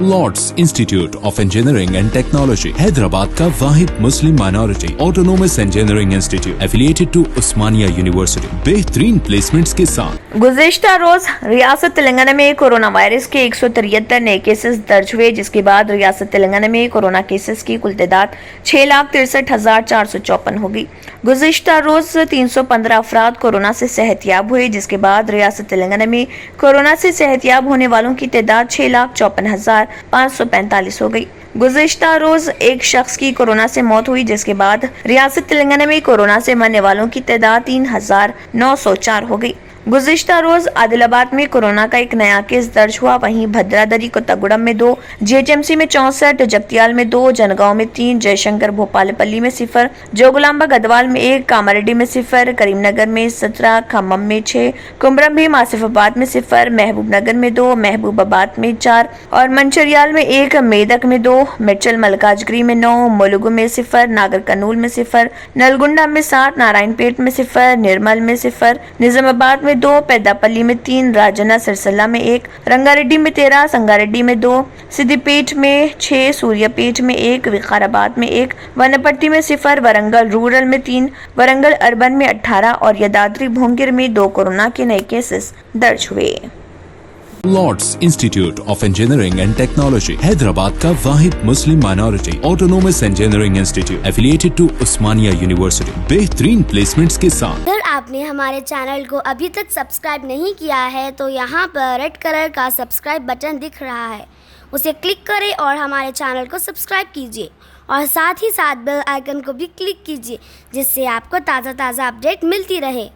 Lord's institute of engineering and technology Hyderabad का वाहिद Muslim minority autonomous engineering institute affiliated to Osmania university बेहतरीन placements के साथ। गुज़िश्ता रोज रियासत तेलंगाना में कोरोना वायरस के 173 नए केसेस दर्ज हुए, जिसके बाद रियासत तेलंगाना में कोरोना केसेस की कुल तादाद 6,63,454 हो गई। गुज़िश्ता रोज 315 अफराद कोरोना से सेहतयाब हुए, जिसके बाद रियासत तेलंगाना में कोरोना से सेहतयाब होने वालों की तादाद 6,54,545 हो गई। गुज़िश्ता रोज एक शख्स की कोरोना से मौत हुई, जिसके बाद रियासत तेलंगाना में कोरोना से मरने वालों की तादाद 3,904 हो गई। गुज़िश्ता रोज आदिलाबाद में कोरोना का एक नया केस दर्ज हुआ, वहीं भद्रादरी कोत्तागुडम में 2, जीएचएमसी में 64, जगतियाल में 2, जनगांव में 3, जयशंकर भोपालपल्ली में 0, जोगलांबा गदवाल में 1, कामारेड्डी में 0, करीमनगर में 17, खम्मम में 6, कुमरम भीम आसिफाबाद में 0, महबूबनगर में 2, महबूबाबाद में 4 और मंचरियाल में 1, मेदक में 2, मिर्चल मलकाजगिरी में 9, मुलुगु में 0, नागर कर्नूल में 0, नलगुंडा में 7, नारायणपेट में 0, निर्मल में 0, निजामाबाद में 2, पेद्दापल्ली में 3, राजन्ना सिरसल्ला में 1, रंगारेड्डी में 13, संगारेड्डी में 2, सिद्दीपेट में 6, सूर्यापेट में 1, विकाराबाद में 1, वनपट्टी में 0, वरंगल रूरल में 3, वरंगल अर्बन में 18 और यदाद्री भोंगिर में 2 कोरोना के नए केसेस दर्ज हुए। Lords institute of engineering and technology Hyderabad का वाहिद Muslim minority autonomous engineering institute affiliated to Osmania university बेहतरीन प्लेसमेंट्स के साथ। अगर आपने हमारे चैनल को अभी तक सब्सक्राइब नहीं किया है तो यहाँ पर रेड कलर का सब्सक्राइब बटन दिख रहा है, उसे क्लिक करें और हमारे चैनल को सब्सक्राइब कीजिए और साथ ही साथ बेल आइकन को भी क्लिक कीजिए, जिससे आपको ताज़ा अपडेट मिलती रहे।